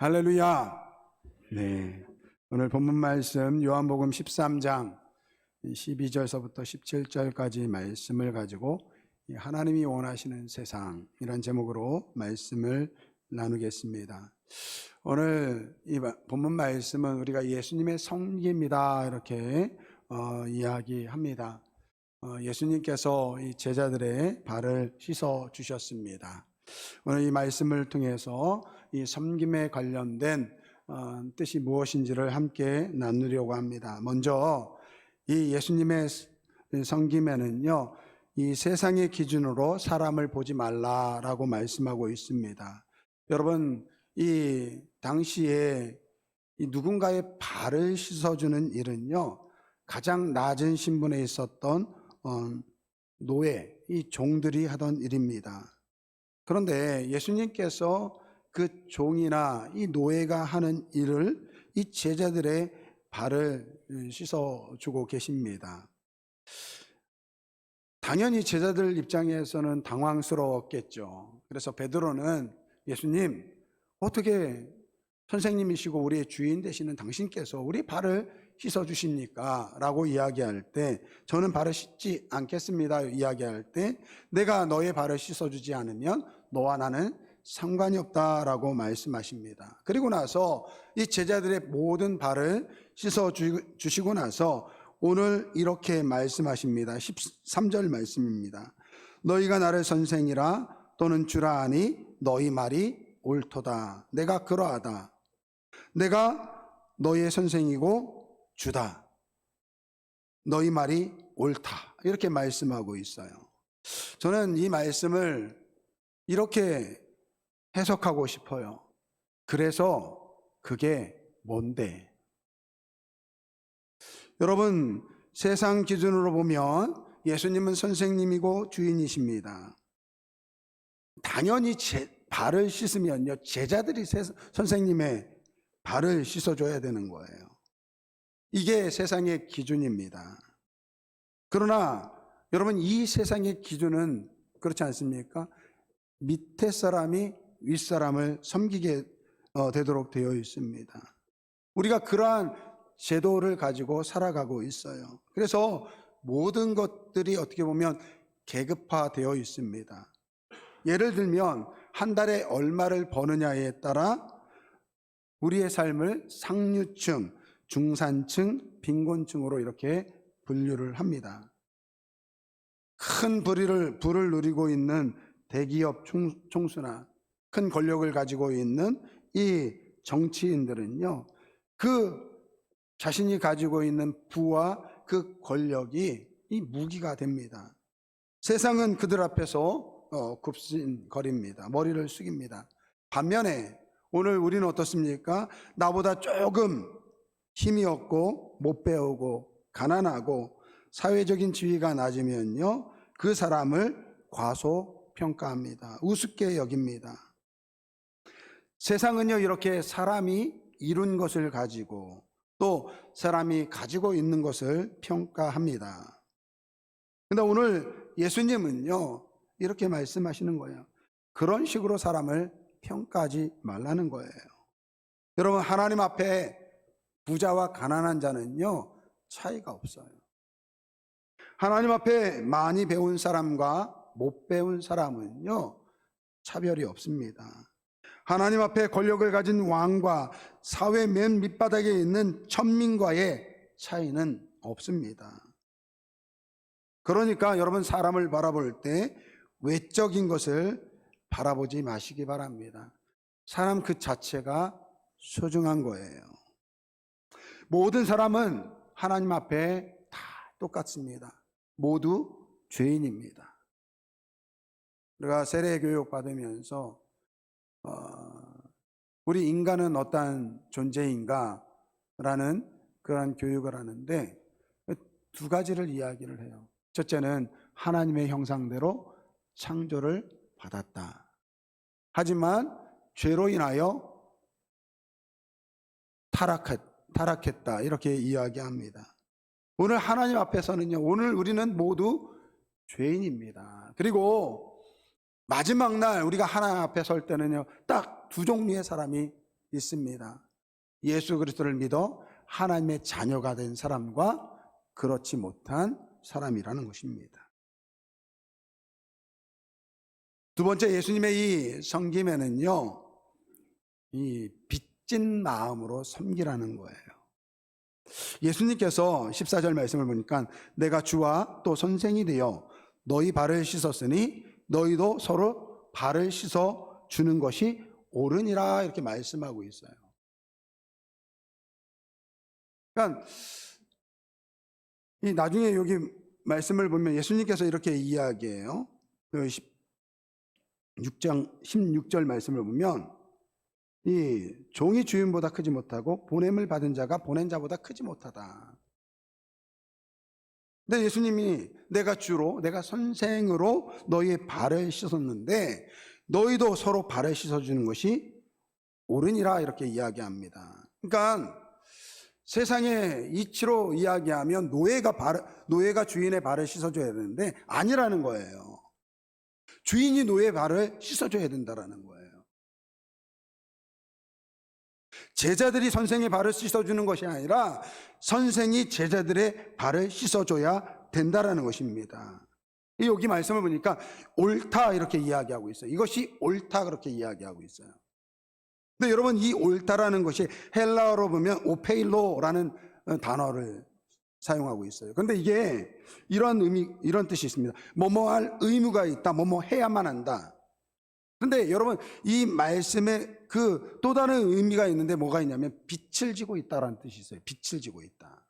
할렐루야. 네. 오늘 본문 말씀 요한복음 13장 12절서부터 17절까지 말씀을 가지고 하나님이 원하시는 세상이란 제목으로 말씀을 나누겠습니다. 오늘 이 본문 말씀은 우리가 예수님의 성기입니다 이렇게 이야기합니다. 예수님께서 이 제자들의 발을 씻어 주셨습니다. 오늘 이 말씀을 통해서 이 섬김에 관련된 뜻이 무엇인지를 함께 나누려고 합니다. 먼저 이 예수님의 섬김에는요, 이 세상의 기준으로 사람을 보지 말라라고 말씀하고 있습니다. 여러분, 이 당시에 이 누군가의 발을 씻어주는 일은요, 가장 낮은 신분에 있었던 노예, 이 종들이 하던 일입니다. 그런데 예수님께서 그 종이나 이 노예가 하는 일을 이 제자들의 발을 씻어주고 계십니다. 당연히 제자들 입장에서는 당황스러웠겠죠. 그래서 베드로는 예수님, 어떻게 선생님이시고 우리의 주인 되시는 당신께서 우리 발을 씻어주십니까? 라고 이야기할 때, 저는 발을 씻지 않겠습니다 이야기할 때, 내가 너의 발을 씻어주지 않으면 너와 나는 상관이 없다라고 말씀하십니다. 그리고 나서 이 제자들의 모든 발을 씻어주시고 나서 오늘 이렇게 말씀하십니다. 13절 말씀입니다. 너희가 나를 선생이라 또는 주라 하니 너희 말이 옳도다. 내가 그러하다. 내가 너희의 선생이고 주다. 너희 말이 옳다. 이렇게 말씀하고 있어요. 저는 이 말씀을 이렇게 해석하고 싶어요. 그래서 그게 뭔데? 여러분, 세상 기준으로 보면 예수님은 선생님이고 주인이십니다. 당연히 발을 씻으면요, 제자들이 선생님의 발을 씻어줘야 되는 거예요. 이게 세상의 기준입니다. 그러나 여러분, 이 세상의 기준은 그렇지 않습니까? 밑에 사람이 윗사람을 섬기게 되도록 되어 있습니다. 우리가 그러한 제도를 가지고 살아가고 있어요. 그래서 모든 것들이 어떻게 보면 계급화되어 있습니다. 예를 들면 한 달에 얼마를 버느냐에 따라 우리의 삶을 상류층, 중산층, 빈곤층으로 이렇게 분류를 합니다. 큰 부를 누리고 있는 대기업 총수나 큰 권력을 가지고 있는 이 정치인들은요, 그 자신이 가지고 있는 부와 그 권력이 이 무기가 됩니다. 세상은 그들 앞에서 굽신거립니다. 머리를 숙입니다. 반면에 오늘 우리는 어떻습니까? 나보다 조금 힘이 없고 못 배우고 가난하고 사회적인 지위가 낮으면요, 그 사람을 과소평가합니다. 우습게 여깁니다. 세상은요, 이렇게 사람이 이룬 것을 가지고 또 사람이 가지고 있는 것을 평가합니다. 그런데 오늘 예수님은요, 이렇게 말씀하시는 거예요. 그런 식으로 사람을 평가하지 말라는 거예요. 여러분, 하나님 앞에 부자와 가난한 자는요, 차이가 없어요. 하나님 앞에 많이 배운 사람과 못 배운 사람은요, 차별이 없습니다. 하나님 앞에 권력을 가진 왕과 사회 맨 밑바닥에 있는 천민과의 차이는 없습니다. 그러니까 여러분, 사람을 바라볼 때 외적인 것을 바라보지 마시기 바랍니다. 사람 그 자체가 소중한 거예요. 모든 사람은 하나님 앞에 다 똑같습니다. 모두 죄인입니다. 우리가 세례 교육 받으면서 우리 인간은 어떠한 존재인가 라는 그런 교육을 하는데 두 가지를 이야기를 해요. 첫째는 하나님의 형상대로 창조를 받았다. 하지만 죄로 인하여 타락했다. 이렇게 이야기합니다. 오늘 하나님 앞에서는요, 오늘 우리는 모두 죄인입니다. 그리고 마지막 날 우리가 하나님 앞에 설 때는요, 딱 두 종류의 사람이 있습니다. 예수 그리스도를 믿어 하나님의 자녀가 된 사람과 그렇지 못한 사람이라는 것입니다. 두 번째, 예수님의 이 섬김에는요, 이 빚진 마음으로 섬기라는 거예요. 예수님께서 14절 말씀을 보니까 내가 주와 또 선생이 되어 너희 발을 씻었으니 너희도 서로 발을 씻어 주는 것이 옳으니라 이렇게 말씀하고 있어요. 그러니까 이 나중에 여기 말씀을 보면 예수님께서 이렇게 이야기해요. 16절 말씀을 보면 이 종이 주인보다 크지 못하고 보냄을 받은 자가 보낸 자보다 크지 못하다. 근데 예수님이 내가 주로 내가 선생으로 너희의 발을 씻었는데 너희도 서로 발을 씻어주는 것이 옳으니라 이렇게 이야기합니다. 그러니까 세상의 이치로 이야기하면 노예가 주인의 발을 씻어줘야 되는데 아니라는 거예요. 주인이 노예의 발을 씻어줘야 된다라는 거예요. 제자들이 선생의 발을 씻어주는 것이 아니라 선생이 제자들의 발을 씻어줘야 된다라는 것입니다. 여기 말씀을 보니까 옳다 이렇게 이야기하고 있어요. 이것이 옳다 그렇게 이야기하고 있어요. 근데 여러분, 이 옳다라는 것이 헬라어로 보면 오페일로라는 단어를 사용하고 있어요. 그런데 이게 이런 뜻이 있습니다. 뭐뭐 할 의무가 있다, 뭐뭐 해야만 한다. 그런데 여러분, 이 말씀에 그 또 다른 의미가 있는데 뭐가 있냐면 빛을 지고 있다라는 뜻이 있어요. 빛을 지고 있다.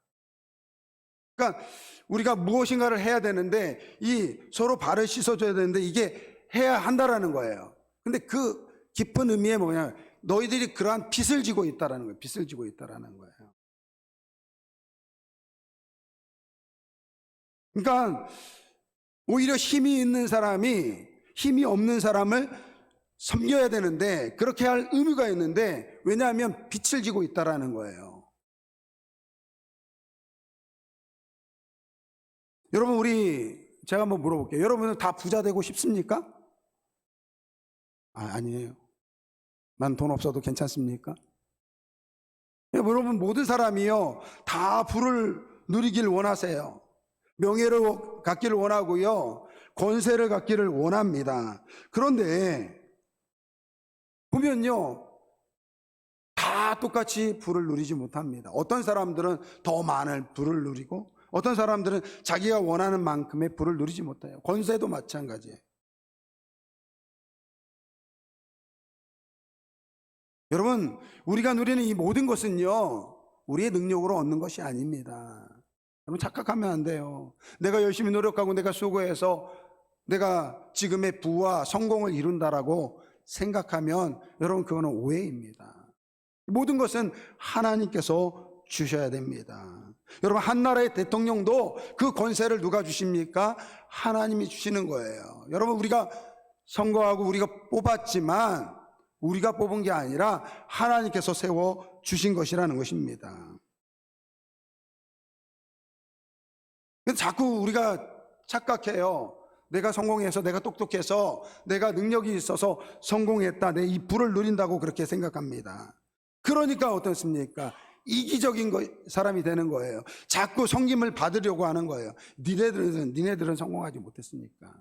그러니까 우리가 무엇인가를 해야 되는데 이 서로 발을 씻어줘야 되는데 이게 해야 한다라는 거예요. 근데 그 깊은 의미에 뭐냐, 너희들이 그러한 빛을 지고 있다라는 거예요. 빛을 지고 있다라는 거예요. 그러니까 오히려 힘이 있는 사람이 힘이 없는 사람을 섬겨야 되는데 그렇게 할 의무가 있는데, 왜냐하면 빛을 지고 있다라는 거예요. 여러분, 제가 한번 물어볼게요. 여러분은 다 부자 되고 싶습니까? 아니에요. 난 돈 없어도 괜찮습니까? 여러분, 모든 사람이요 다 부를 누리길 원하세요. 명예를 갖기를 원하고요, 권세를 갖기를 원합니다. 그런데 보면요, 다 똑같이 부를 누리지 못합니다. 어떤 사람들은 더 많은 부를 누리고 어떤 사람들은 자기가 원하는 만큼의 부를 누리지 못해요. 권세도 마찬가지예요. 여러분, 우리가 누리는 이 모든 것은요 우리의 능력으로 얻는 것이 아닙니다. 여러분, 착각하면 안 돼요. 내가 열심히 노력하고 내가 수고해서 내가 지금의 부와 성공을 이룬다라고 생각하면 여러분, 그거는 오해입니다. 모든 것은 하나님께서 주셔야 됩니다. 여러분, 한 나라의 대통령도 그 권세를 누가 주십니까? 하나님이 주시는 거예요. 여러분, 우리가 선거하고 우리가 뽑았지만 우리가 뽑은 게 아니라 하나님께서 세워 주신 것이라는 것입니다. 근데 자꾸 우리가 착각해요. 내가 성공해서, 내가 똑똑해서, 내가 능력이 있어서 성공했다, 내 이 부를 누린다고 그렇게 생각합니다. 그러니까 어떻습니까? 이기적인 사람이 되는 거예요. 자꾸 섬김을 받으려고 하는 거예요. 니네들은 성공하지 못했으니까.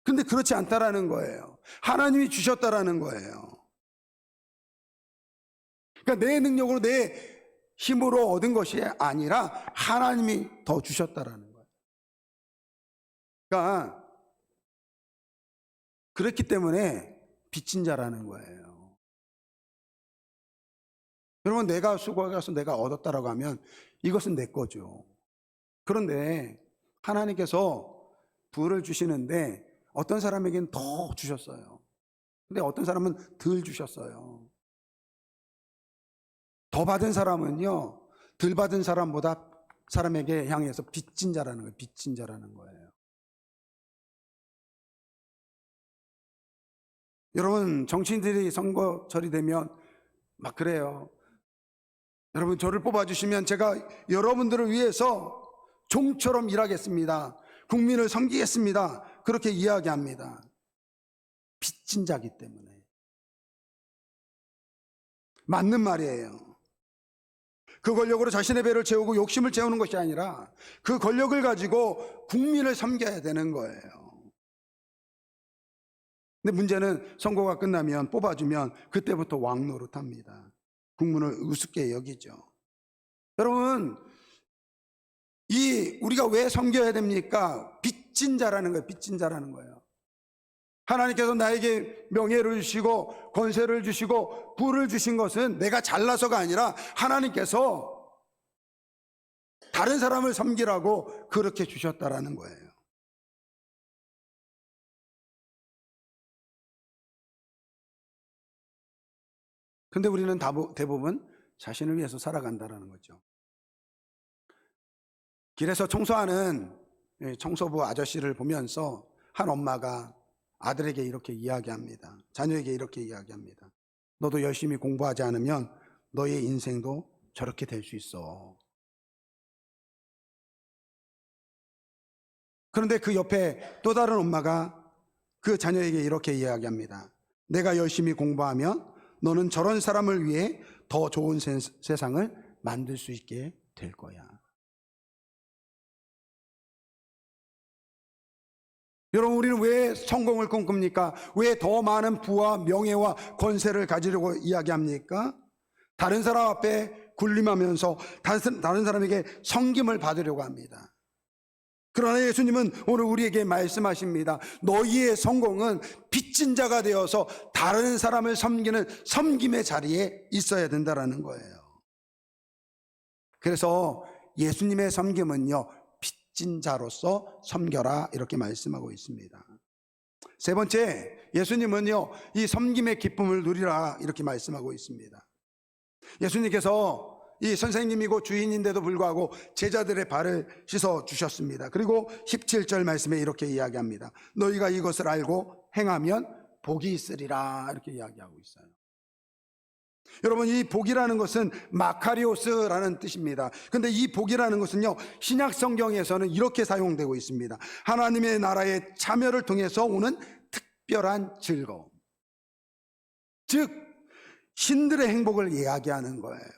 근데 그렇지 않다라는 거예요. 하나님이 주셨다라는 거예요. 그러니까 내 능력으로 내 힘으로 얻은 것이 아니라 하나님이 더 주셨다라는 거예요. 그러니까 그렇기 때문에 빚진 자라는 거예요. 여러분, 내가 수고해서 내가 얻었다라고 하면 이것은 내 거죠. 그런데 하나님께서 부를 주시는데 어떤 사람에게는 더 주셨어요. 근데 어떤 사람은 덜 주셨어요. 더 받은 사람은요 덜 받은 사람에게 향해서 빚진 자라는 거예요. 빚진 자라는 거예요. 여러분, 정치인들이 선거철이 되면 막 그래요. 여러분, 저를 뽑아주시면 제가 여러분들을 위해서 종처럼 일하겠습니다. 국민을 섬기겠습니다. 그렇게 이야기합니다. 빚진 자기 때문에. 맞는 말이에요. 그 권력으로 자신의 배를 채우고 욕심을 채우는 것이 아니라 그 권력을 가지고 국민을 섬겨야 되는 거예요. 근데 문제는 선거가 끝나면 뽑아주면 그때부터 왕 노릇합니다. 국민을 우습게 여기죠. 여러분, 우리가 왜 섬겨야 됩니까? 빚진 자라는 거예요. 빚진 자라는 거예요. 하나님께서 나에게 명예를 주시고 권세를 주시고 부를 주신 것은 내가 잘나서가 아니라 하나님께서 다른 사람을 섬기라고 그렇게 주셨다라는 거예요. 근데 우리는 대부분 자신을 위해서 살아간다라는 거죠. 길에서 청소하는 청소부 아저씨를 보면서 한 엄마가 아들에게 이렇게 이야기합니다. 자녀에게 이렇게 이야기합니다. 너도 열심히 공부하지 않으면 너의 인생도 저렇게 될 수 있어. 그런데 그 옆에 또 다른 엄마가 그 자녀에게 이렇게 이야기합니다. 내가 열심히 공부하면 너는 저런 사람을 위해 더 좋은 세상을 만들 수 있게 될 거야. 여러분, 우리는 왜 성공을 꿈꿉니까? 왜 더 많은 부와 명예와 권세를 가지려고 이야기합니까? 다른 사람 앞에 군림하면서 다른 사람에게 섬김을 받으려고 합니다. 그러나 예수님은 오늘 우리에게 말씀하십니다. 너희의 성공은 빚진 자가 되어서 다른 사람을 섬기는 섬김의 자리에 있어야 된다는 거예요. 그래서 예수님의 섬김은요, 빚진 자로서 섬겨라, 이렇게 말씀하고 있습니다. 세 번째, 예수님은요, 이 섬김의 기쁨을 누리라, 이렇게 말씀하고 있습니다. 예수님께서 이 선생님이고 주인인데도 불구하고 제자들의 발을 씻어 주셨습니다. 그리고 17절 말씀에 이렇게 이야기합니다. 너희가 이것을 알고 행하면 복이 있으리라, 이렇게 이야기하고 있어요. 여러분, 이 복이라는 것은 마카리오스라는 뜻입니다. 근데 이 복이라는 것은요, 신약 성경에서는 이렇게 사용되고 있습니다. 하나님의 나라의 참여를 통해서 오는 특별한 즐거움, 즉 신들의 행복을 이야기하는 거예요.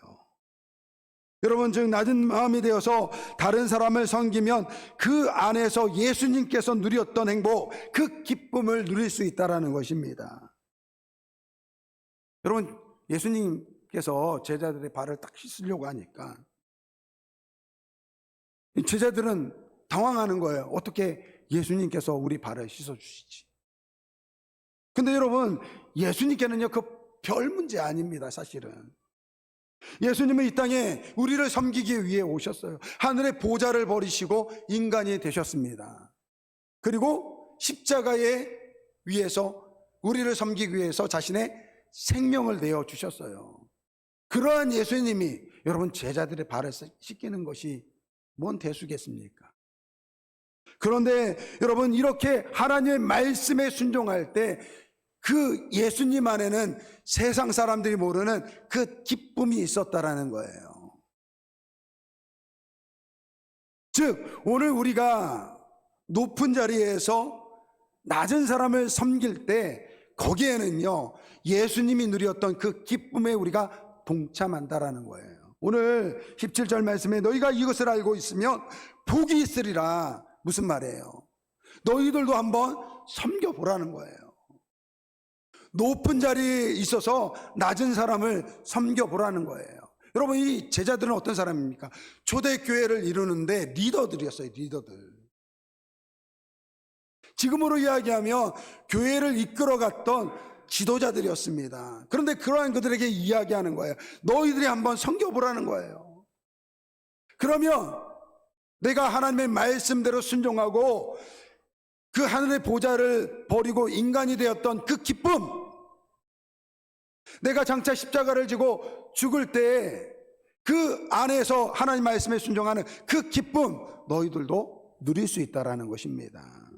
여러분, 즉 낮은 마음이 되어서 다른 사람을 섬기면 그 안에서 예수님께서 누렸던 행복, 그 기쁨을 누릴 수 있다는 것입니다. 여러분, 예수님께서 제자들의 발을 딱 씻으려고 하니까 제자들은 당황하는 거예요. 어떻게 예수님께서 우리 발을 씻어주시지? 근데 여러분, 예수님께는요, 그 별 문제 아닙니다, 사실은. 예수님은 이 땅에 우리를 섬기기 위해 오셨어요. 하늘의 보좌를 버리시고 인간이 되셨습니다. 그리고 십자가에 위해서 우리를 섬기기 위해서 자신의 생명을 내어 주셨어요. 그러한 예수님이 여러분 제자들의 발을 씻기는 것이 뭔 대수겠습니까? 그런데 여러분, 이렇게 하나님의 말씀에 순종할 때 그 예수님 안에는 세상 사람들이 모르는 그 기쁨이 있었다라는 거예요. 즉 오늘 우리가 높은 자리에서 낮은 사람을 섬길 때 거기에는요, 예수님이 누렸던 그 기쁨에 우리가 동참한다라는 거예요. 오늘 17절 말씀에 너희가 이것을 알고 있으면 복이 있으리라. 무슨 말이에요? 너희들도 한번 섬겨보라는 거예요. 높은 자리에 있어서 낮은 사람을 섬겨보라는 거예요. 여러분, 이 제자들은 어떤 사람입니까? 초대교회를 이루는데 리더들이었어요. 리더들. 지금으로 이야기하면 교회를 이끌어갔던 지도자들이었습니다. 그런데 그러한 그들에게 이야기하는 거예요. 너희들이 한번 섬겨보라는 거예요. 그러면 내가 하나님의 말씀대로 순종하고 그 하늘의 보좌를 버리고 인간이 되었던 그 기쁨, 내가 장차 십자가를 지고 죽을 때 그 안에서 하나님 말씀에 순종하는 그 기쁨, 너희들도 누릴 수 있다는 것입니다.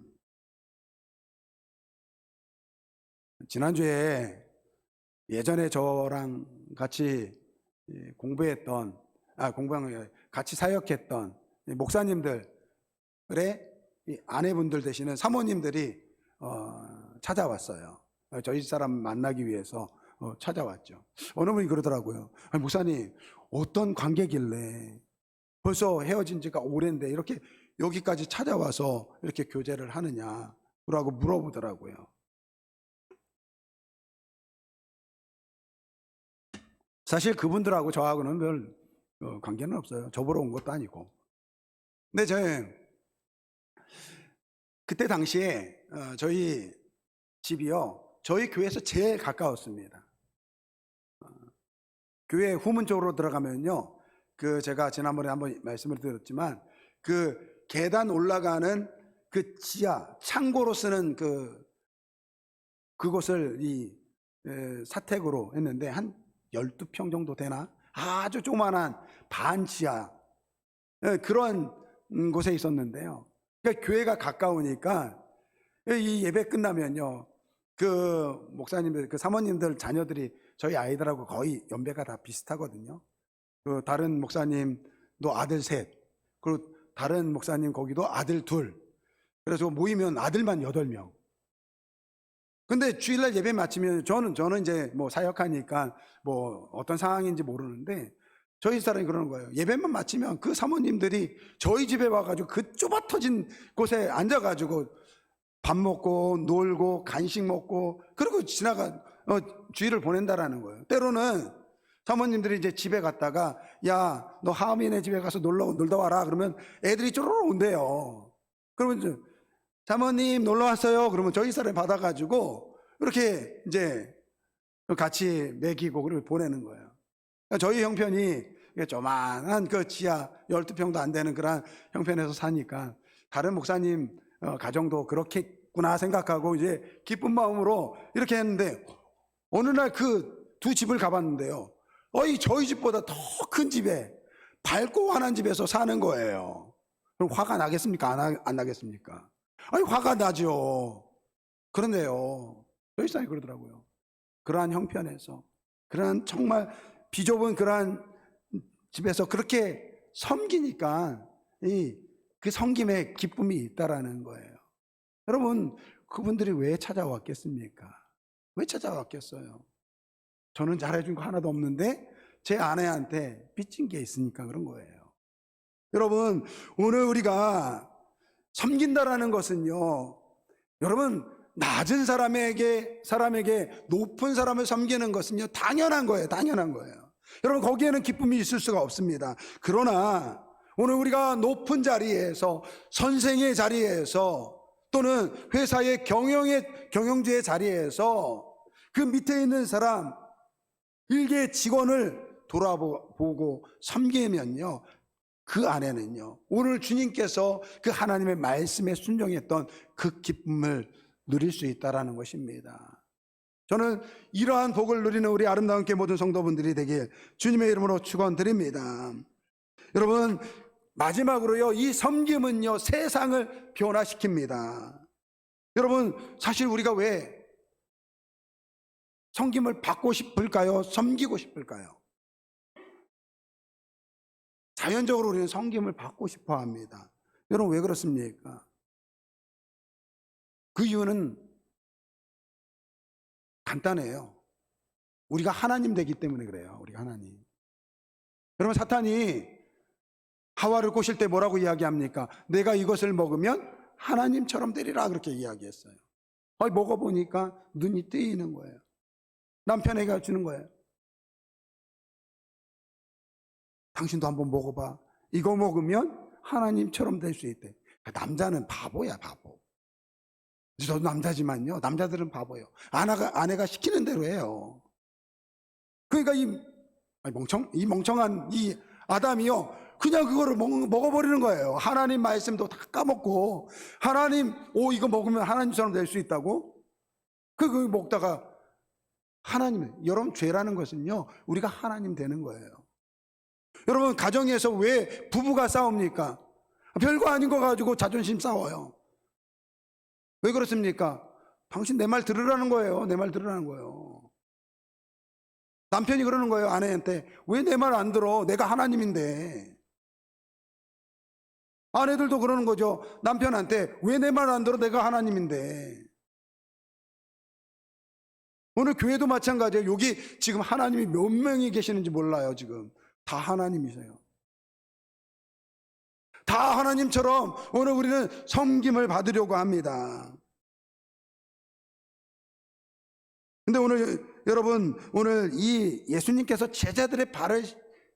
지난주에 예전에 저랑 같이 같이 사역했던 목사님들의 아내분들 되시는 사모님들이 찾아왔어요. 저희 사람 만나기 위해서 찾아왔죠. 어느 분이 그러더라고요. 아니, 목사님, 어떤 관계길래 벌써 헤어진 지가 오랜데 이렇게 여기까지 찾아와서 이렇게 교제를 하느냐라고 물어보더라고요. 사실 그분들하고 저하고는 별 관계는 없어요. 저보러 온 것도 아니고. 근데 그때 당시에 저희 집이요, 저희 교회에서 제일 가까웠습니다. 교회 후문 쪽으로 들어가면요, 제가 지난번에 한번 말씀을 드렸지만 그 계단 올라가는 그 지하 창고로 쓰는 그곳을 사택으로 했는데 한 12평 정도 되나? 아주 조그만한 반지하 그런 곳에 있었는데요. 그러니까 교회가 가까우니까 이 예배 끝나면요, 그 목사님들, 그 사모님들 자녀들이 저희 아이들하고 거의 연배가 다 비슷하거든요. 그 다른 목사님도 아들 셋, 그리고 다른 목사님 거기도 아들 둘. 그래서 모이면 아들만 8명. 근데 주일날 예배 마치면 저는 이제 뭐 사역하니까 뭐 어떤 상황인지 모르는데 저희 사람이 그러는 거예요. 예배만 마치면 그 사모님들이 저희 집에 와가지고 그 좁아 터진 곳에 앉아가지고 밥 먹고 놀고 간식 먹고 그리고 주일을 보낸다라는 거예요. 때로는 사모님들이 이제 집에 갔다가 야, 너 하은이네 집에 가서 놀다 와라 그러면 애들이 쪼르르 온대요. 그러면 이제 사모님 놀러 왔어요. 그러면 저희 사람이 받아가지고 이렇게 이제 같이 먹이고 그리고 보내는 거예요. 그러니까 저희 형편이 조만한 그 지하 12평도 안 되는 그런 형편에서 사니까 다른 목사님 가정도 그렇겠구나 생각하고 이제 기쁜 마음으로 이렇게 했는데 어느 날 그 두 집을 가봤는데요. 저희 집보다 더 큰 집에 밝고 환한 집에서 사는 거예요. 그럼 화가 나겠습니까? 안 나겠습니까? 아니, 화가 나죠. 그런데요, 저희 사람이 그러더라고요. 그러한 형편에서, 그러한 정말 비좁은 그러한 집에서 그렇게 섬기니까 그 섬김에 기쁨이 있다라는 거예요. 여러분, 그분들이 왜 찾아왔겠습니까? 왜 찾아왔겠어요? 저는 잘해준 거 하나도 없는데 제 아내한테 빚진 게 있으니까 그런 거예요. 여러분, 오늘 우리가 섬긴다라는 것은요, 여러분, 낮은 사람에게 높은 사람을 섬기는 것은요, 당연한 거예요. 당연한 거예요. 여러분, 거기에는 기쁨이 있을 수가 없습니다. 그러나 오늘 우리가 높은 자리에서, 선생의 자리에서, 또는 회사의 경영주의 자리에서 그 밑에 있는 사람, 일개 직원을 돌아보고 섬기면요, 그 안에는요, 오늘 주님께서 그 하나님의 말씀에 순종했던 그 기쁨을 누릴 수 있다는 것입니다. 저는 이러한 복을 누리는 우리 아름다운 교회 모든 성도분들이 되길 주님의 이름으로 축원드립니다. 여러분, 마지막으로요, 이 섬김은요, 세상을 변화시킵니다. 여러분, 사실 우리가 왜 섬김을 받고 싶을까요? 섬기고 싶을까요? 자연적으로 우리는 섬김을 받고 싶어 합니다. 여러분, 왜 그렇습니까? 그 이유는 간단해요. 우리가 하나님 되기 때문에 그래요. 우리가 하나님. 여러분, 사탄이 하와를 꼬실 때 뭐라고 이야기합니까? 내가 이것을 먹으면 하나님처럼 되리라 그렇게 이야기했어요. 먹어보니까 눈이 뜨이는 거예요. 남편에게 주는 거예요. 당신도 한번 먹어봐. 이거 먹으면 하나님처럼 될 수 있대. 남자는 바보야, 바보. 저도 남자지만요, 남자들은 바보예요. 아내가 시키는 대로 해요. 그러니까 이 멍청한 이 아담이요, 그냥 그거를 먹어버리는 거예요. 하나님 말씀도 다 까먹고, 이거 먹으면 하나님처럼 될 수 있다고? 그거 먹다가 여러분, 죄라는 것은요, 우리가 하나님 되는 거예요. 여러분, 가정에서 왜 부부가 싸웁니까? 별거 아닌 거 가지고 자존심 싸워요. 왜 그렇습니까? 당신 내 말 들으라는 거예요. 내 말 들으라는 거예요. 남편이 그러는 거예요, 아내한테. 왜 내 말 안 들어? 내가 하나님인데. 아내들도 그러는 거죠. 남편한테 왜 내 말 안 들어? 내가 하나님인데. 오늘 교회도 마찬가지예요. 여기 지금 하나님이 몇 명이 계시는지 몰라요. 지금 다 하나님이세요. 다 하나님처럼 오늘 우리는 섬김을 받으려고 합니다. 근데 오늘 여러분, 오늘 이 예수님께서 제자들의 발을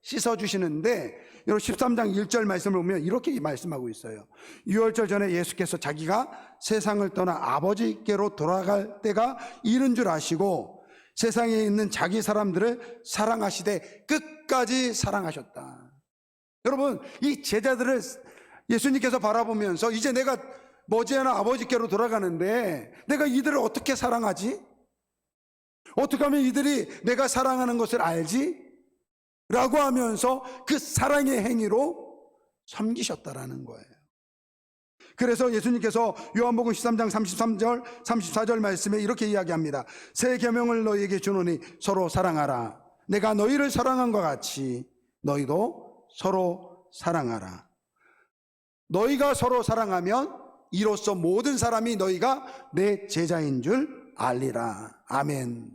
씻어주시는데, 여러분 13장 1절 말씀을 보면 이렇게 말씀하고 있어요. 유월절 전에 예수께서 자기가 세상을 떠나 아버지께로 돌아갈 때가 이른 줄 아시고 세상에 있는 자기 사람들을 사랑하시되 끝까지 사랑하셨다. 여러분, 이 제자들을 예수님께서 바라보면서 이제 내가 머지않아 아버지께로 돌아가는데 내가 이들을 어떻게 사랑하지? 어떻게 하면 이들이 내가 사랑하는 것을 알지? 라고 하면서 그 사랑의 행위로 섬기셨다라는 거예요. 그래서 예수님께서 요한복음 13장 33절 34절 말씀에 이렇게 이야기합니다. 새 계명을 너희에게 주노니 서로 사랑하라. 내가 너희를 사랑한 것 같이 너희도 서로 사랑하라. 너희가 서로 사랑하면 이로써 모든 사람이 너희가 내 제자인 줄 알리라. 아멘.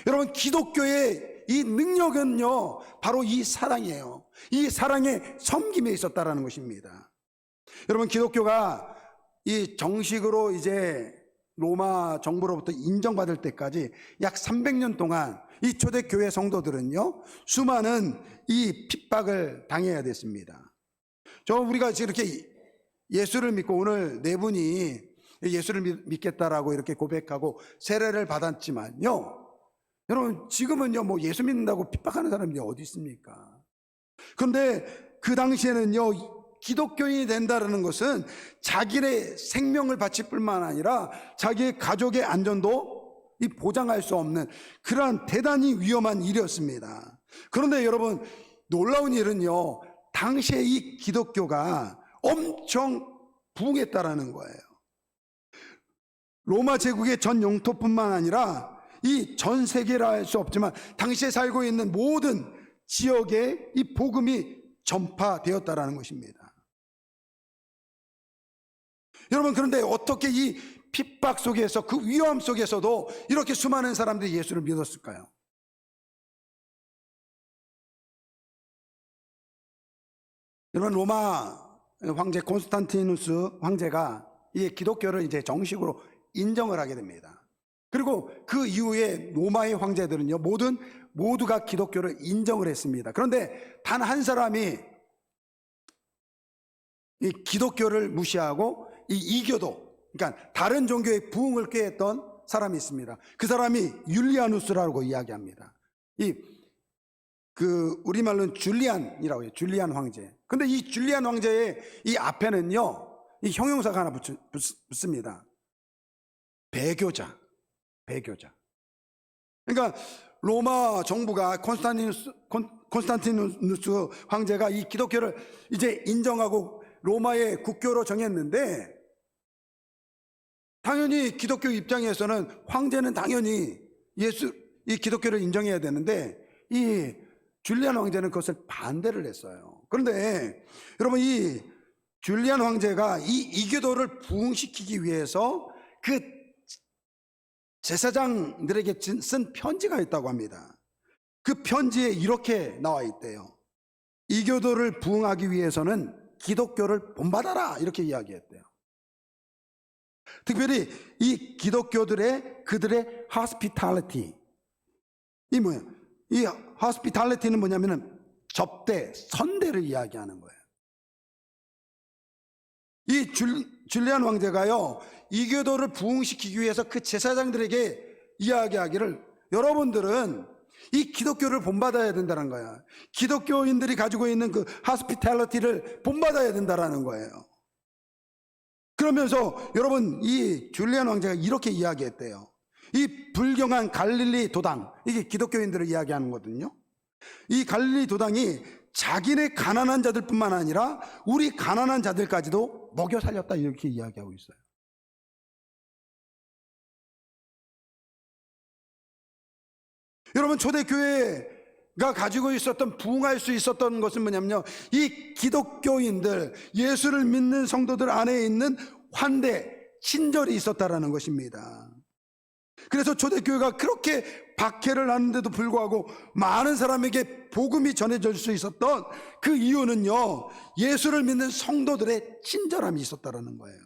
여러분, 기독교의 이 능력은요 바로 이 사랑이에요. 이 사랑의 섬김에 있었다라는 것입니다. 여러분, 기독교가 이 정식으로 이제 로마 정부로부터 인정받을 때까지 약 300년 동안 이 초대교회 성도들은요 수많은 이 핍박을 당해야 됐습니다. 우리가 지금 이렇게 예수를 믿고 오늘 네 분이 예수를 믿겠다라고 이렇게 고백하고 세례를 받았지만요, 여러분 지금은요 뭐 예수 믿는다고 핍박하는 사람이 어디 있습니까? 그런데 그 당시에는요 기독교인이 된다는 것은 자기의 생명을 바칠 뿐만 아니라 자기의 가족의 안전도 보장할 수 없는 그러한 대단히 위험한 일이었습니다. 그런데 여러분, 놀라운 일은요 당시에 이 기독교가 엄청 부흥했다라는 거예요. 로마 제국의 전 영토뿐만 아니라 이 전 세계라 할 수 없지만 당시에 살고 있는 모든 지역에 이 복음이 전파되었다라는 것입니다. 여러분, 그런데 어떻게 이 핍박 속에서, 그 위험 속에서도 이렇게 수많은 사람들이 예수를 믿었을까요? 여러분, 로마 황제 콘스탄티누스 황제가 이 기독교를 이제 정식으로 인정을 하게 됩니다. 그리고 그 이후에 로마의 황제들은요 모두가 기독교를 인정을 했습니다. 그런데 단 한 사람이 이 기독교를 무시하고 이 이교도, 그러니까 다른 종교의 부흥을 꾀했던 사람이 있습니다. 그 사람이 율리아누스라고 이야기합니다. 우리말로는 줄리안이라고 해요. 줄리안 황제. 근데 이 줄리안 황제의 이 앞에는요 이 형용사가 하나 붙습니다. 배교자. 그러니까 로마 정부가 콘스탄티누스 황제가 이 기독교를 이제 인정하고 로마의 국교로 정했는데, 당연히 기독교 입장에서는 황제는 당연히 이 기독교를 인정해야 되는데 이 줄리안 황제는 그것을 반대를 했어요. 그런데 여러분, 이 줄리안 황제가 이 이교도를 부흥시키기 위해서 그 제사장들에게 쓴 편지가 있다고 합니다. 그 편지에 이렇게 나와 있대요. 이교도를 부흥하기 위해서는 기독교를 본받아라, 이렇게 이야기했대요. 특별히 이 기독교들의 그들의 hospitality, 이 hospitality는 뭐냐면은 접대, 선대를 이야기하는 거예요. 이 줄리안 왕제가요 이교도를 부흥시키기 위해서 그 제사장들에게 이야기하기를, 여러분들은 이 기독교를 본받아야 된다는 거야. 기독교인들이 가지고 있는 그 hospitality를 본받아야 된다는 거예요. 그러면서 여러분, 이 줄리안 왕제가 이렇게 이야기했대요. 이 불경한 갈릴리 도당, 이게 기독교인들을 이야기하는 거거든요. 이 갈릴리 도당이 자기네 가난한 자들뿐만 아니라 우리 가난한 자들까지도 먹여 살렸다, 이렇게 이야기하고 있어요. 여러분, 초대교회가 가지고 있었던, 부흥할 수 있었던 것은 뭐냐면요, 이 기독교인들, 예수를 믿는 성도들 안에 있는 환대, 친절이 있었다라는 것입니다. 그래서 초대교회가 그렇게 박해를 하는데도 불구하고 많은 사람에게 복음이 전해질 수 있었던 그 이유는요, 예수를 믿는 성도들의 친절함이 있었다는 거예요.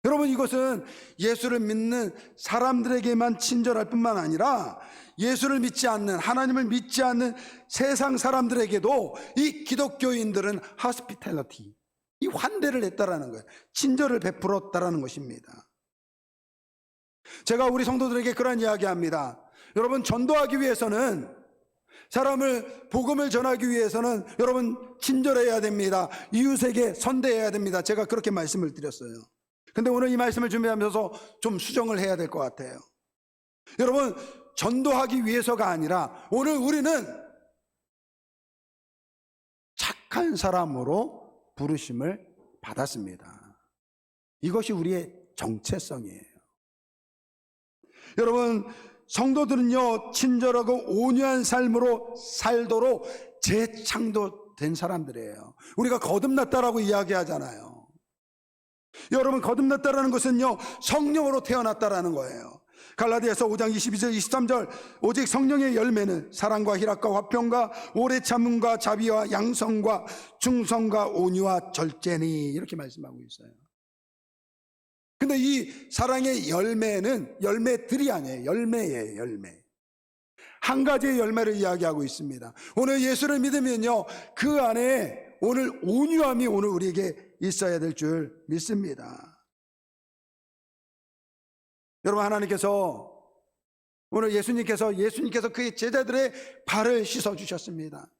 여러분, 이것은 예수를 믿는 사람들에게만 친절할 뿐만 아니라 예수를 믿지 않는, 하나님을 믿지 않는 세상 사람들에게도 이 기독교인들은 hospitality, 이 환대를 했다라는 거예요. 친절을 베풀었다라는 것입니다. 제가 우리 성도들에게 그런 이야기합니다. 여러분, 전도하기 위해서는, 사람을 복음을 전하기 위해서는 여러분 친절해야 됩니다. 이웃에게 선대해야 됩니다. 제가 그렇게 말씀을 드렸어요. 근데 오늘 이 말씀을 준비하면서 좀 수정을 해야 될 것 같아요. 여러분, 전도하기 위해서가 아니라 오늘 우리는 착한 사람으로 부르심을 받았습니다. 이것이 우리의 정체성이에요. 여러분, 성도들은요, 친절하고 온유한 삶으로 살도록 재창조된 사람들이에요. 우리가 거듭났다라고 이야기하잖아요. 여러분, 거듭났다라는 것은요, 성령으로 태어났다라는 거예요. 갈라디아서 5장 22절 23절, 오직 성령의 열매는 사랑과 희락과 화평과 오래 참음과 자비와 양성과 충성과 온유와 절제니, 이렇게 말씀하고 있어요. 근데 이 사랑의 열매는 열매들이 아니에요. 열매예요. 열매. 한 가지의 열매를 이야기하고 있습니다. 오늘 예수를 믿으면요, 그 안에 오늘 온유함이 오늘 우리에게 있어야 될 줄 믿습니다. 여러분, 하나님께서 오늘 예수님께서 그의 제자들의 발을 씻어 주셨습니다.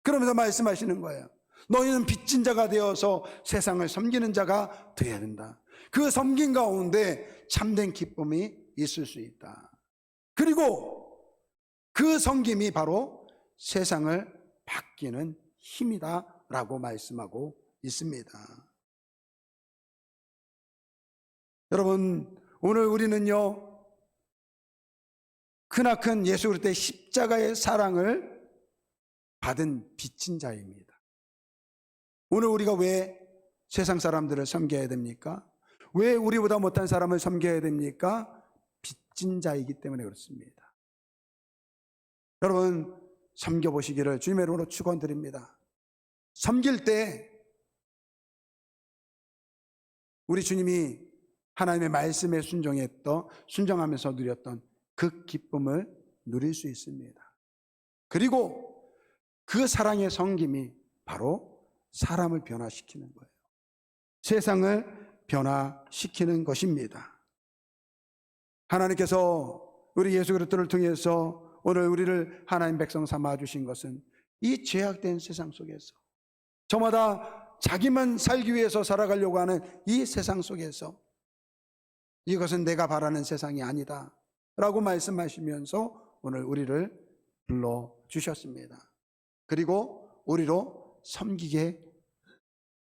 그러면서 말씀하시는 거예요. 너희는 빚진 자가 되어서 세상을 섬기는 자가 되어야 된다. 그 섬긴 가운데 참된 기쁨이 있을 수 있다. 그리고 그 섬김이 바로 세상을 바뀌는 힘이다 라고 말씀하고 있습니다. 여러분, 오늘 우리는요, 크나큰 예수 그리스도의 십자가의 사랑을 받은 빚진 자입니다. 오늘 우리가 왜 세상 사람들을 섬겨야 됩니까? 왜 우리보다 못한 사람을 섬겨야 됩니까? 빚진 자이기 때문에 그렇습니다. 여러분, 섬겨보시기를 주님의 이름으로 축원드립니다. 섬길 때 우리 주님이 하나님의 말씀에 순종하면서 누렸던 그 기쁨을 누릴 수 있습니다. 그리고 그 사랑의 섬김이 바로 사람을 변화시키는 거예요. 세상을 변화시키는 것입니다. 하나님께서 우리 예수 그리스도를 통해서 오늘 우리를 하나님 백성 삼아 주신 것은 이 죄악된 세상 속에서, 저마다 자기만 살기 위해서 살아가려고 하는 이 세상 속에서 이것은 내가 바라는 세상이 아니다 라고 말씀하시면서 오늘 우리를 불러주셨습니다. 그리고 우리로 섬기게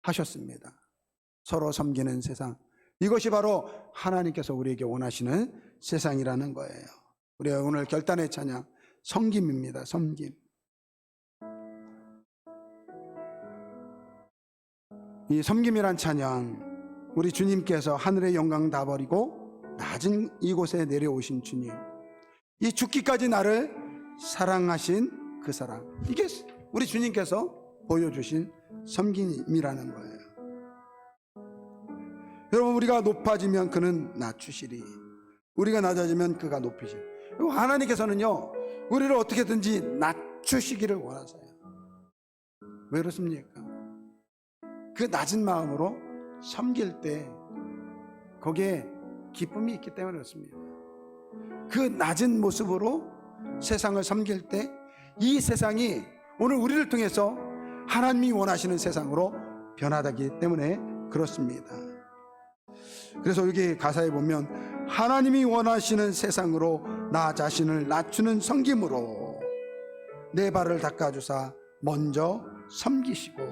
하셨습니다. 서로 섬기는 세상, 이것이 바로 하나님께서 우리에게 원하시는 세상이라는 거예요. 우리가 오늘 결단의 찬양, 섬김입니다. 섬김. 이 섬김이란 찬양, 우리 주님께서 하늘의 영광 다 버리고 낮은 이곳에 내려오신 주님, 이 죽기까지 나를 사랑하신 그 사랑, 이게 우리 주님께서 보여주신 섬김이라는 거예요. 여러분, 우리가 높아지면 그는 낮추시리, 우리가 낮아지면 그가 높이시리. 하나님께서는요, 우리를 어떻게든지 낮추시기를 원하세요. 왜 그렇습니까? 그 낮은 마음으로 섬길 때 거기에 기쁨이 있기 때문에 그렇습니다. 그 낮은 모습으로 세상을 섬길 때 이 세상이 오늘 우리를 통해서 하나님이 원하시는 세상으로 변화되기 때문에 그렇습니다. 그래서 여기 가사에 보면 하나님이 원하시는 세상으로 나 자신을 낮추는 섬김으로 내 발을 닦아주사 먼저 섬기시고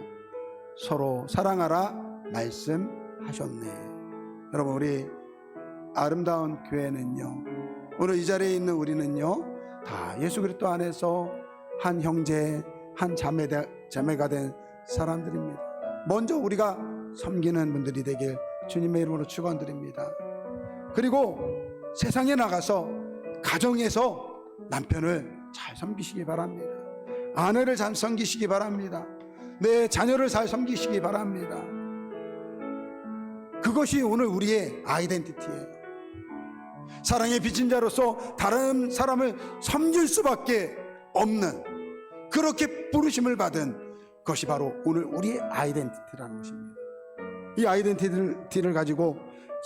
서로 사랑하라 말씀하셨네. 여러분, 우리 아름다운 교회는요, 오늘 이 자리에 있는 우리는요, 다 예수 그리스도 안에서 한 형제, 한 자매가 된 사람들입니다. 먼저 우리가 섬기는 분들이 되길 주님의 이름으로 축원드립니다. 그리고 세상에 나가서 가정에서 남편을 잘 섬기시기 바랍니다. 아내를 잘 섬기시기 바랍니다. 내 자녀를 잘 섬기시기 바랍니다. 그것이 오늘 우리의 아이덴티티예요. 사랑의 빚진 자로서 다른 사람을 섬길 수밖에 없는, 그렇게 부르심을 받은 것이 바로 오늘 우리의 아이덴티티라는 것입니다. 이 아이덴티티를 가지고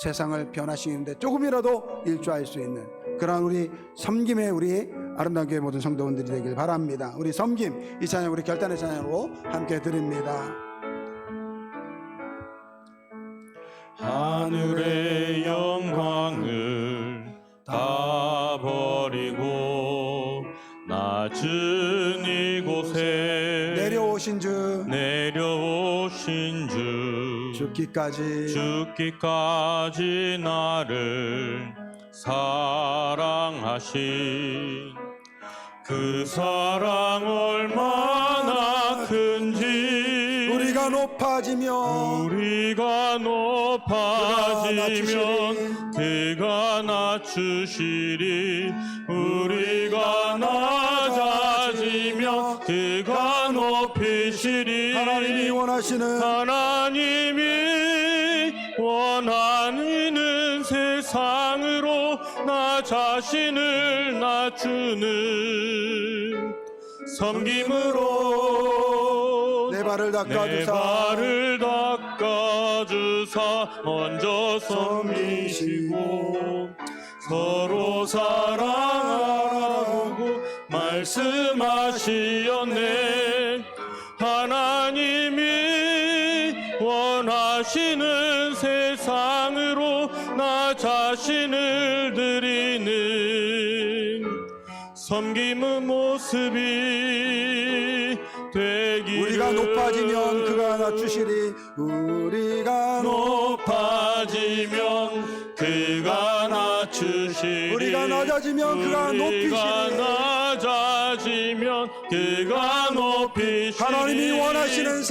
세상을 변화시키는데 조금이라도 일조할 수 있는 그러한 우리 섬김의 우리 아름다운 교회 모든 성도분들이 되길 바랍니다. 우리 섬김, 이 찬양 우리 결단의 찬양으로 함께 드립니다. 하늘의 영광을 다 버리고 낮은 이곳에 내려오신 주 죽기까지 나를 사랑하신 그 사랑 얼마나 큰지 우리가 높아지면 그가 낮추시리 우리가 낮아지면 그가 높이시리 하나님이 원하는 세상으로 나 자신을 낮추는 섬김으로 내 발을 닦아주사 먼저 섬기시고 서로 사랑하라고 말씀하시었네. 하나님이 원하시는 세상으로 나 자신을 드리는 섬김의 모습이 되기를. 우리가 높아지면 그가 낮추시리. 우리가 높아지면 그가 낮추시리. 우리가 낮아지면 그가 높이시리. 그가 높이시리. 하나님이 원하시는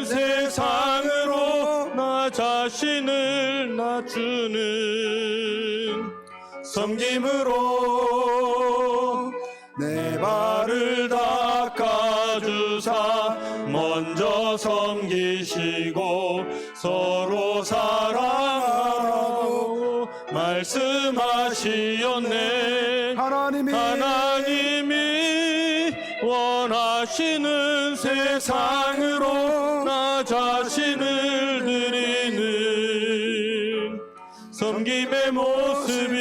세상으로 나 자신을 낮추는 섬김으로 내 발을 닦아주사 먼저 섬기시고 서로 사랑하라고 말씀하시었네. 하나님이 원하시는 세상으로 나 자신을 드리는 섬김의 모습이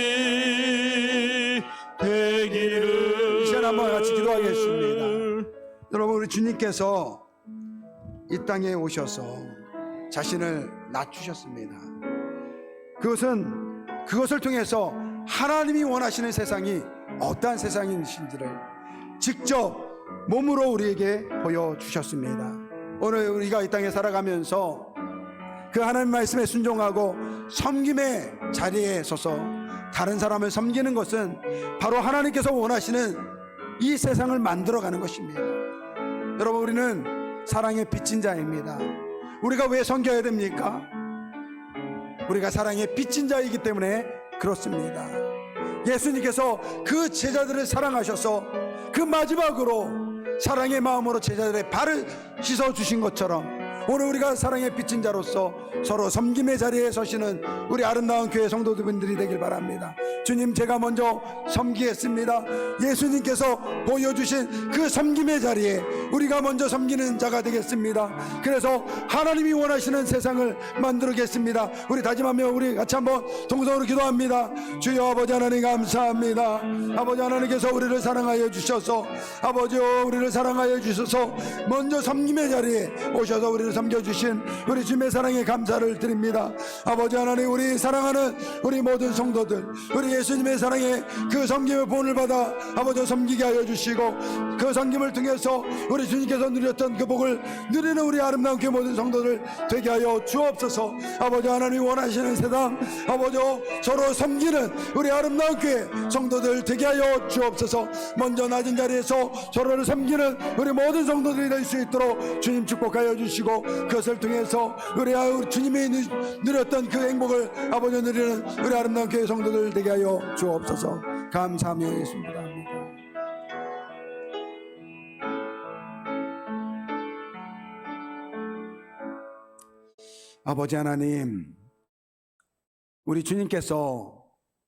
되기를. 이 시간 한번 같이 기도하겠습니다. 여러분, 우리 주님께서 이 땅에 오셔서 자신을 낮추셨습니다. 그것을 통해서 하나님이 원하시는 세상이 어떠한 세상인지를 직접 몸으로 우리에게 보여주셨습니다. 오늘 우리가 이 땅에 살아가면서 그 하나님 말씀에 순종하고 섬김의 자리에 서서 다른 사람을 섬기는 것은 바로 하나님께서 원하시는 이 세상을 만들어가는 것입니다. 여러분, 우리는 사랑의 빚진 자입니다. 우리가 왜 섬겨야 됩니까? 우리가 사랑의 빚진 자이기 때문에 그렇습니다. 예수님께서 그 제자들을 사랑하셔서 그 마지막으로 사랑의 마음으로 제자들의 발을 씻어주신 것처럼 오늘 우리가 사랑의 빚진 자로서 서로 섬김의 자리에 서시는 우리 아름다운 교회 성도들분들이 되길 바랍니다. 주님, 제가 먼저 섬기겠습니다. 예수님께서 보여주신 그 섬김의 자리에 우리가 먼저 섬기는 자가 되겠습니다. 그래서 하나님이 원하시는 세상을 만들겠습니다. 우리 다짐하며 우리 같이 한번 동성으로 기도합니다. 주여 아버지 하나님 감사합니다. 아버지 하나님께서 우리를 사랑하여 주셔서 아버지여 우리를 사랑하여 주셔서 먼저 섬김의 자리에 오셔서 우리를 섬겨주신 우리 주님의 사랑에 감사를 드립니다. 아버지 하나님, 우리 사랑하는 우리 모든 성도들, 우리 예수님의 사랑에 그 섬김의 본을 받아 아버지 섬기게 하여 주시고 그 섬김을 통해서 우리 주님께서 누렸던 그 복을 누리는 우리 아름다운 교회 모든 성도들 되게 하여 주옵소서. 아버지 하나님 원하시는 세상 아버지 서로 섬기는 우리 아름다운 교회 성도들 되게 하여 주옵소서. 먼저 낮은 자리에서 서로를 섬기는 우리 모든 성도들이 될 수 있도록 주님 축복하여 주시고 누리고 그것을 통해서 우리 주님이 누렸던 그 행복을 아버지 누리는 우리 아름다운 교회 성도들 되게 하여 주옵소서. 감사하며 예수입니다. 아버지 하나님, 우리 주님께서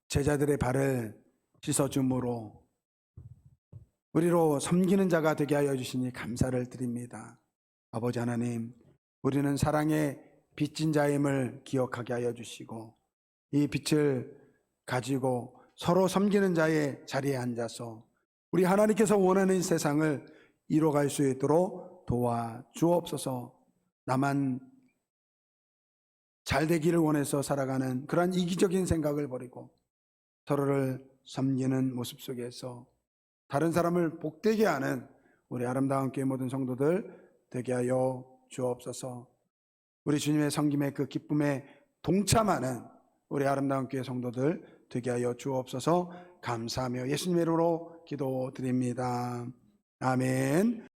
제자들의 발을 씻어줌으로 우리로 섬기는 자가 되게 하여 주시니 감사를 드립니다. 아버지 하나님, 우리는 사랑의 빚진 자임을 기억하게 하여 주시고 이 빛을 가지고 서로 섬기는 자의 자리에 앉아서 우리 하나님께서 원하는 세상을 이뤄갈 수 있도록 도와주옵소서. 나만 잘 되기를 원해서 살아가는 그러한 이기적인 생각을 버리고 서로를 섬기는 모습 속에서 다른 사람을 복되게 하는 우리 아름다운 교회 모든 성도들 되게 하여 주옵소서. 우리 주님의 섬김의 그 기쁨에 동참하는 우리 아름다운 교회 성도들 되게 하여 주옵소서. 감사하며 예수님의 이름으로 기도드립니다. 아멘.